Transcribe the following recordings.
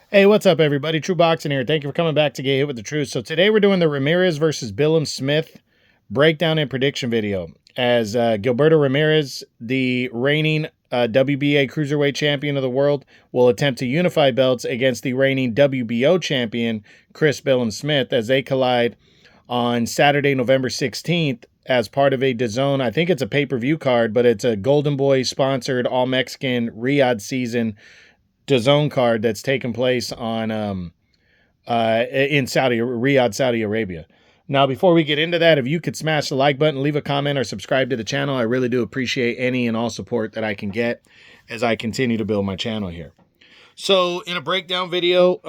Hey, what's up, everybody? True Boxing here. Thank you for coming back to Get Hit with the Truth. So today we're doing the Ramirez versus Billiam-Smith breakdown and prediction video. As Gilberto Ramirez, the reigning WBA Cruiserweight Champion of the world, will attempt to unify belts against the reigning WBO Champion, Chris Billiam-Smith, as they collide on Saturday, November 16th, as part of a DAZN. I think it's a pay-per-view card, but it's a Golden Boy sponsored all-Mexican Riyadh season DAZN card that's taking place on in Riyadh, Saudi Arabia. Now, before we get into that, if you could smash the like button, leave a comment, or subscribe to the channel, I really do appreciate any and all support that I can get as I continue to build my channel here. So, in a breakdown video,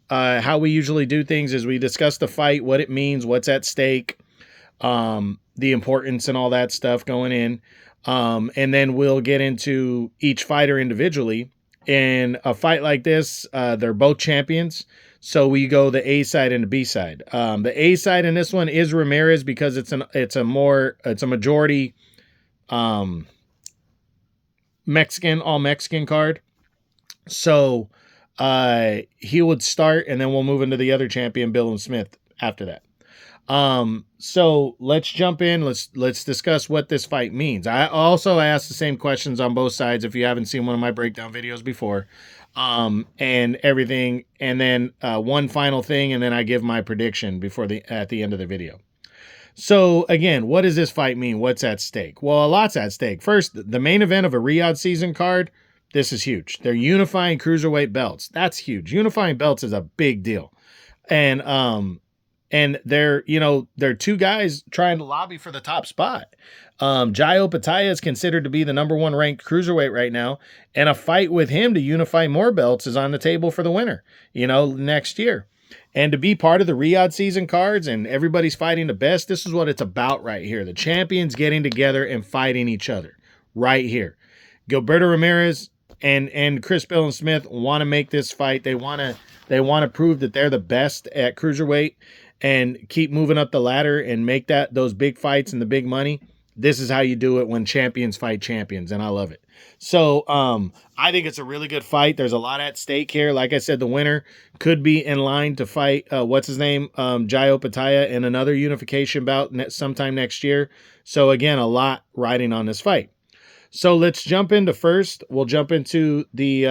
how we usually do things is we discuss the fight, what it means, what's at stake, the importance and all that stuff going in, and then we'll get into each fighter individually. In a fight like this, they're both champions, so we go the A side and the B side. The A side in this one is Ramirez because it's a majority Mexican, all Mexican card. So he would start, and then we'll move into the other champion, Billiam-Smith, after that. So let's jump in. Let's discuss what this fight means. I also asked the same questions on both sides if you haven't seen one of my breakdown videos before, and everything. And then one final thing, and then I give my prediction at the end of the video. So again, what does this fight mean? What's at stake? Well, a lot's at stake. First, the main event of a Riyadh season card. This is huge. They're unifying cruiserweight belts. That's huge. Unifying belts is a big deal. And they're two guys trying to lobby for the top spot. Jai Opetaia is considered to be the #1 ranked cruiserweight right now, and a fight with him to unify more belts is on the table for the winner, next year. And to be part of the Riyadh season cards and everybody's fighting the best, this is what it's about right here. The champions getting together and fighting each other right here. Gilberto Ramirez and Chris Billiam-Smith want to make this fight. They want to prove that they're the best at cruiserweight and keep moving up the ladder and make those big fights and the big money. This is how you do it when champions fight champions, and I love it. So I think it's a really good fight. There's a lot at stake here. Like I said, the winner could be in line to fight, Jai Opetaia in another unification bout sometime next year. So again, a lot riding on this fight. So let's jump into first. We'll jump into the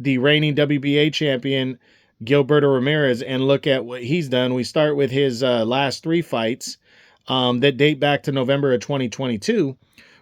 reigning WBA champion, Gilberto Ramirez, and look at what he's done. We start with his last 3 fights that date back to November of 2022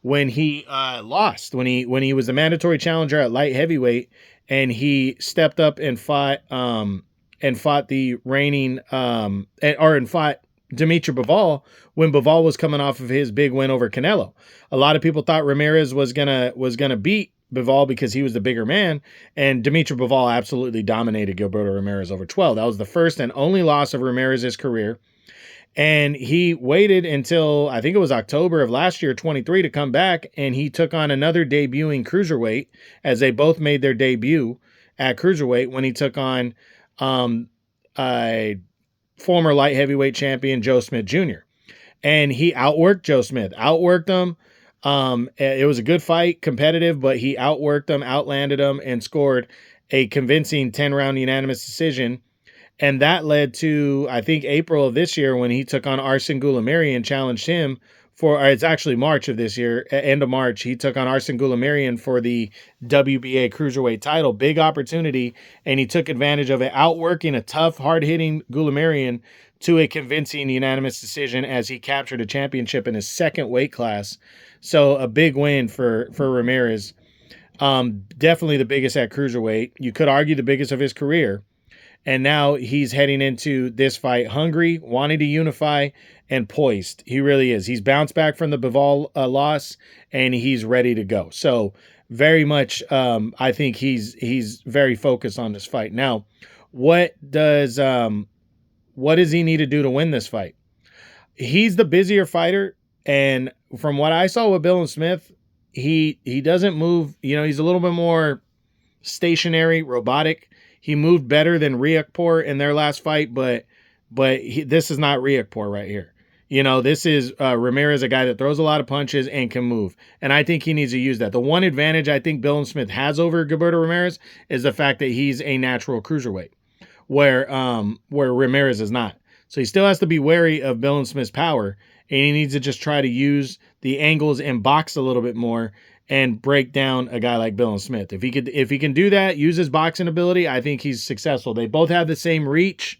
when he lost, when he was the mandatory challenger at light heavyweight, and he stepped up and fought the reigning fought Dimitri Bivol when Bivol was coming off of his big win over Canelo. A lot of people thought Ramirez was gonna beat Bivol because he was the bigger man, and Dimitri Bivol absolutely dominated Gilberto Ramirez over 12. That was the first and only loss of Ramirez's career, and he waited until, I think it was October of last year, 23, to come back, and he took on another debuting cruiserweight, as they both made their debut at cruiserweight when he took on former light heavyweight champion Joe Smith Jr., and he outworked Joe Smith, outworked him. It was a good fight, competitive, but he outworked him, outlanded him, and scored a convincing 10-round unanimous decision. And that led to, I think, April of this year when he took on Arsen Goulamirian and challenged him it's actually March of this year, end of March, he took on Arsen Goulamirian for the WBA Cruiserweight title. Big opportunity, and he took advantage of it, outworking a tough, hard-hitting Goulamirian to a convincing unanimous decision as he captured a championship in his second weight class. So a big win for Ramirez. Definitely the biggest at cruiserweight. You could argue the biggest of his career. And now he's heading into this fight hungry, wanting to unify, and poised. He really is. He's bounced back from the Bivol loss, and he's ready to go. So very much, I think he's very focused on this fight. Now, what does he need to do to win this fight? He's the busier fighter, and from what I saw with Billiam-Smith, he doesn't move. He's a little bit more stationary, robotic. He moved better than Riakporhe in their last fight, but this is not Riakporhe right here. This is Ramirez, a guy that throws a lot of punches and can move. And I think he needs to use that. The one advantage I think Billiam-Smith has over Gilberto Ramirez is the fact that he's a natural cruiserweight, where Ramirez is not. So he still has to be wary of Billiam-Smith's power, and he needs to just try to use the angles and box a little bit more and break down a guy like Billiam-Smith. If he can do that, use his boxing ability, I think he's successful. They both have the same reach.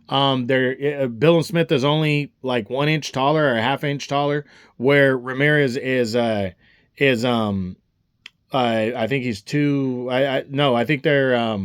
Billiam-Smith is only like 1 inch taller or a half inch taller, where Ramirez is I think he's I think they're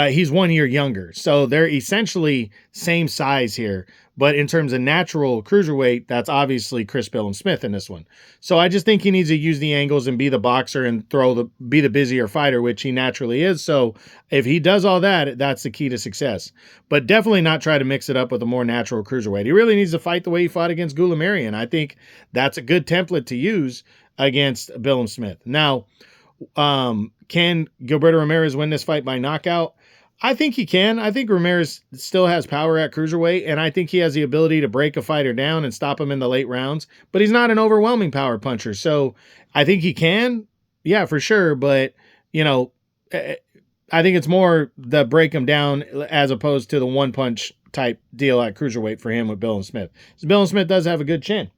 he's 1 year younger. So they're essentially same size here. But in terms of natural cruiserweight, that's obviously Chris Billiam-Smith in this one. So I just think he needs to use the angles and be the boxer and be the busier fighter, which he naturally is. So if he does all that, that's the key to success. But definitely not try to mix it up with a more natural cruiserweight. He really needs to fight the way he fought against Goulamirian. I think that's a good template to use against Billiam-Smith. Now, can Gilberto Ramirez win this fight by knockout? I think he can. I think Ramirez still has power at cruiserweight, and I think he has the ability to break a fighter down and stop him in the late rounds, but he's not an overwhelming power puncher. So I think he can. Yeah, for sure. But, I think it's more the break him down as opposed to the one punch type deal at cruiserweight for him with Billiam-Smith. So Billiam-Smith does have a good chin.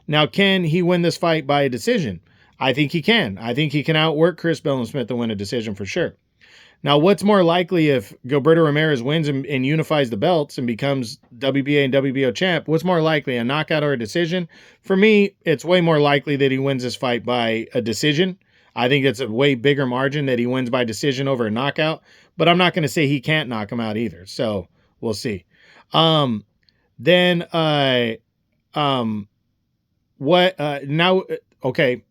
Now, can he win this fight by a decision? I think he can. I think he can outwork Chris Billiam-Smith to win a decision for sure. Now, what's more likely if Gilberto Ramirez wins and unifies the belts and becomes WBA and WBO champ? What's more likely, a knockout or a decision? For me, it's way more likely that he wins this fight by a decision. I think it's a way bigger margin that he wins by decision over a knockout, but I'm not going to say he can't knock him out either. So we'll see. Now, okay.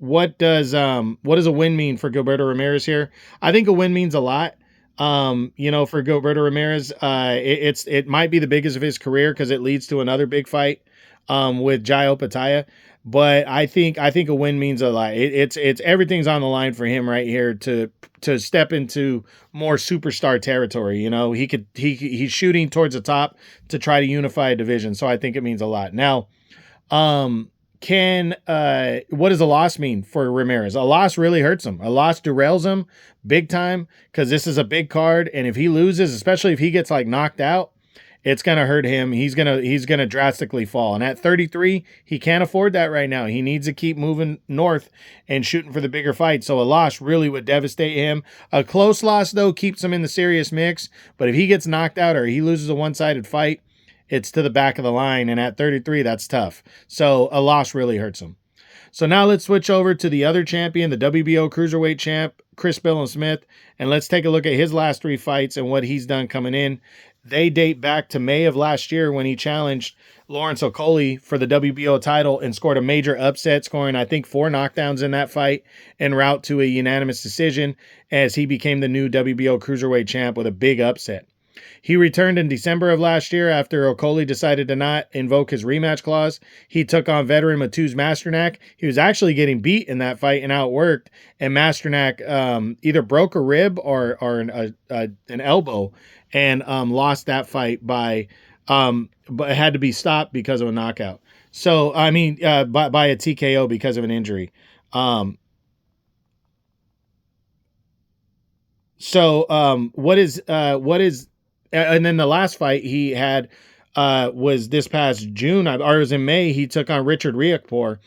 What does a win mean for Gilberto Ramirez here? I think a win means a lot. For Gilberto Ramirez, it might be the biggest of his career because it leads to another big fight with Jai Opetaia. But I think a win means a lot. It's everything's on the line for him right here to step into more superstar territory. He's shooting towards the top to try to unify a division. So I think it means a lot. Now, what does a loss mean for Ramirez? A loss really hurts him. A loss derails him big time because this is a big card, and if he loses, especially if he gets like knocked out, it's gonna hurt him. He's gonna drastically fall. And at 33, he can't afford that right now. He needs to keep moving north and shooting for the bigger fight. So a loss really would devastate him. A close loss though keeps him in the serious mix. But if he gets knocked out or he loses a one-sided fight, it's to the back of the line, and at 33, that's tough. So a loss really hurts him. So now let's switch over to the other champion, the WBO Cruiserweight champ, Chris Billiam-Smith, and let's take a look at his last 3 fights and what he's done coming in. They date back to May of last year when he challenged Lawrence Okolie for the WBO title and scored a major upset, scoring, I think, 4 knockdowns in that fight en route to a unanimous decision as he became the new WBO Cruiserweight champ with a big upset. He returned in December of last year after Okolie decided to not invoke his rematch clause. He took on veteran Mateusz Masternak. He was actually getting beat in that fight and outworked, and Masternak either broke a rib or an elbow and lost that fight but it had to be stopped because of a knockout. So, by a TKO because of an injury. What is and then the last fight he had was this past June, or it was in May. He took on Richard Riakporhe,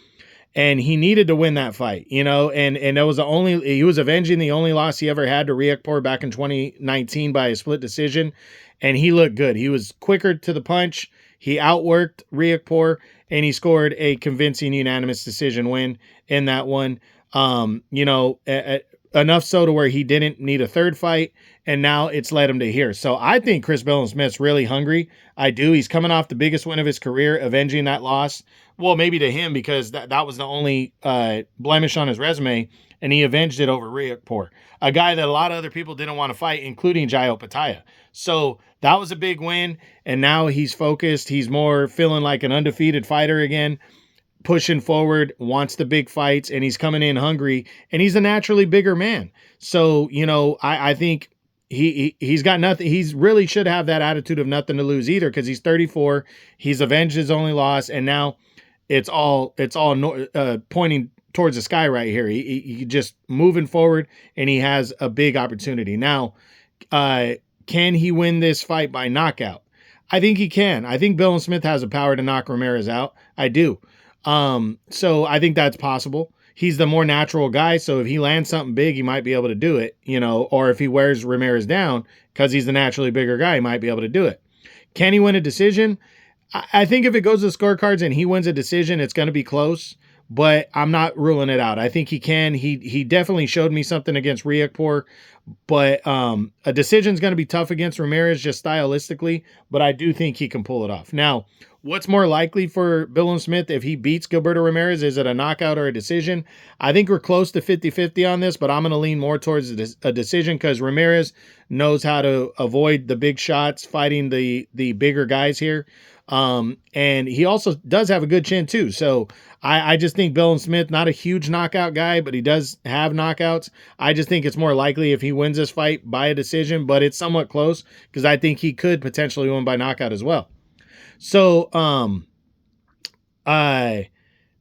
and he needed to win that fight, and that was he was avenging the only loss he ever had to Riakporhe back in 2019 by a split decision, and he looked good. He was quicker to the punch. He outworked Riakporhe, and he scored a convincing unanimous decision win in that one. Enough so to where he didn't need a third fight, and now it's led him to here. So I think Chris Billiam-Smith's really hungry. I do. He's coming off the biggest win of his career, avenging that loss. Well, maybe to him because that was the only blemish on his resume, and he avenged it over Riakporhe, a guy that a lot of other people didn't want to fight, including Jai Opetaia. So that was a big win, and now he's focused. He's more feeling like an undefeated fighter again, pushing forward, wants the big fights, and he's coming in hungry, and he's a naturally bigger man. So, I think he's got nothing. He's really should have that attitude of nothing to lose either, because he's 34. He's avenged his only loss, and now it's all pointing towards the sky right here. He just moving forward, and he has a big opportunity now. Can he win this fight by knockout? I think he can. I think Billiam-Smith has the power to knock Ramirez out. I do. So I think that's possible. He's the more natural guy, so if he lands something big, he might be able to do it, or if he wears Ramirez down because he's the naturally bigger guy, he might be able to do it. Can he win a decision? I think if it goes to scorecards and he wins a decision, it's going to be close, but I'm not ruling it out. I think he can. He definitely showed me something against Riakporhe, but a decision is going to be tough against Ramirez just stylistically, but I do think he can pull it off. Now, what's more likely for Billiam-Smith if he beats Gilberto Ramirez? Is it a knockout or a decision? I think we're close to 50-50 on this, but I'm going to lean more towards a decision because Ramirez knows how to avoid the big shots fighting the bigger guys here. And he also does have a good chin too. So I just think Billiam-Smith, not a huge knockout guy, but he does have knockouts. I just think it's more likely if he wins this fight by a decision, but it's somewhat close because I think he could potentially win by knockout as well. So,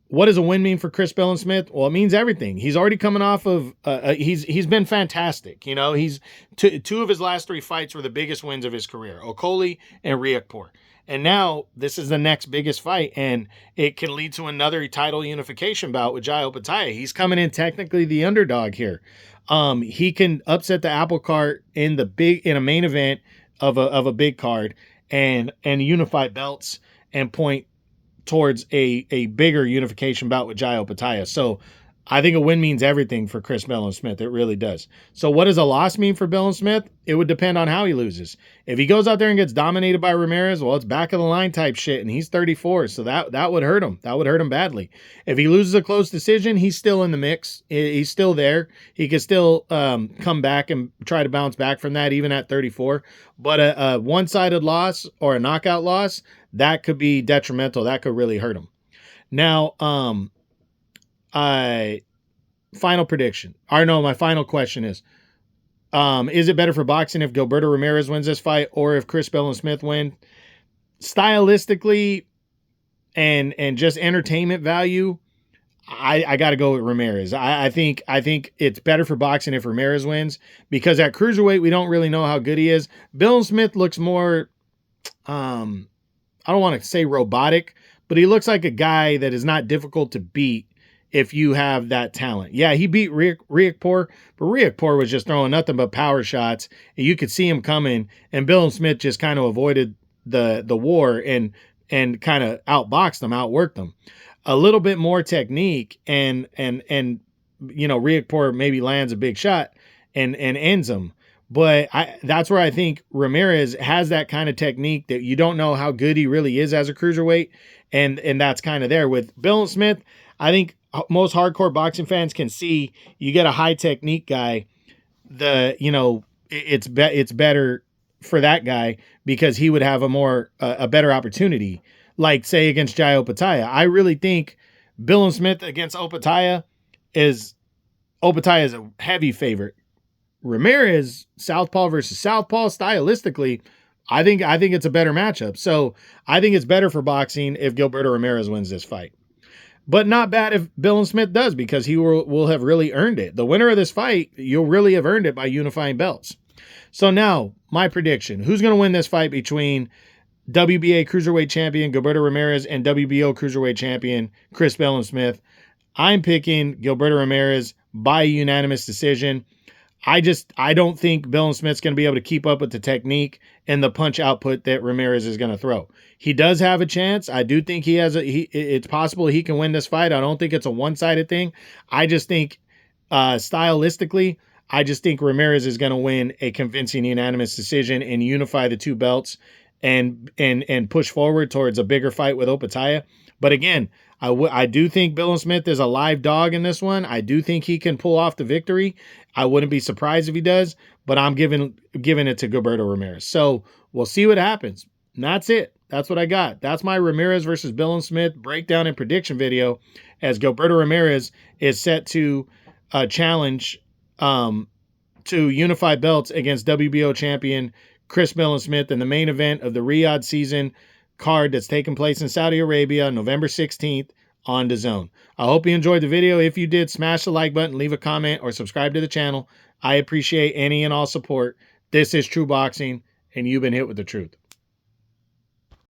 what does a win mean for Chris Billiam-Smith? Well, it means everything. He's already coming off of, he's been fantastic. He's two of his last 3 fights were the biggest wins of his career, Okolie and Riakporhe. And now this is the next biggest fight, and it can lead to another title unification bout with Jai Opetaia. He's coming in technically the underdog here. He can upset the apple cart in a main event of a big card and unify belts and point towards a bigger unification bout with Jai Opetaia. So I think a win means everything for Chris Billiam-Smith. It really does. So what does a loss mean for Billiam-Smith? It would depend on how he loses. If he goes out there and gets dominated by Ramirez, well, it's back of the line type shit, and he's 34, so that would hurt him. That would hurt him badly. If he loses a close decision, he's still in the mix. He's still there. He could still come back and try to bounce back from that, even at 34. But a one-sided loss or a knockout loss, that could be detrimental. That could really hurt him. Now, final prediction. My final question is it better for boxing if Gilberto Ramirez wins this fight or if Chris Billiam-Smith wins? Stylistically and just entertainment value, I got to go with Ramirez. I think it's better for boxing if Ramirez wins because at cruiserweight, we don't really know how good he is. Billiam-Smith looks more, I don't want to say robotic, but he looks like a guy that is not difficult to beat if you have that talent. Yeah, he beat Riakporhe, but Riakporhe was just throwing nothing but power shots. And you could see him coming, and Billiam-Smith just kind of avoided the war and kind of outboxed him, outworked him. A little bit more technique, and Riakporhe maybe lands a big shot and ends him. But that's where I think Ramirez has that kind of technique that you don't know how good he really is as a cruiserweight, and that's kind of there. With Billiam-Smith, I think most hardcore boxing fans can see you get a high technique guy. It's better for that guy because he would have a better opportunity. Like say against Jai Opetaia, I really think Billiam-Smith against Opetaia is a heavy favorite. Ramirez, southpaw versus southpaw, stylistically, I think it's a better matchup. So I think it's better for boxing if Gilberto Ramirez wins this fight. But not bad if Billiam-Smith does because he will have really earned it. The winner of this fight, you'll really have earned it by unifying belts. So now, my prediction. Who's going to win this fight between WBA Cruiserweight Champion Gilberto Ramirez and WBO Cruiserweight Champion Chris Billiam-Smith? I'm picking Gilberto Ramirez by unanimous decision. I don't think Billiam-Smith's going to be able to keep up with the technique and the punch output that Ramirez is going to throw. He does have a chance. I do think it's possible he can win this fight. I don't think it's a one-sided thing. I just think stylistically, I just think Ramirez is going to win a convincing unanimous decision and unify the two belts and push forward towards a bigger fight with Opetaia. But again, I do think Billiam-Smith is a live dog in this one. I do think he can pull off the victory. I wouldn't be surprised if he does, but I'm giving it to Gilberto Ramirez. So we'll see what happens. And that's it. That's what I got. That's my Ramirez versus Billiam-Smith breakdown and prediction video as Gilberto Ramirez is set to challenge to unify belts against WBO champion Chris Billiam-Smith in the main event of the Riyadh season card that's taking place in Saudi Arabia on November 16th on DAZN. I hope you enjoyed the video. If you did, smash the like button, leave a comment, or subscribe to the channel. I appreciate any and all support. This is True Boxing, and you've been hit with the truth.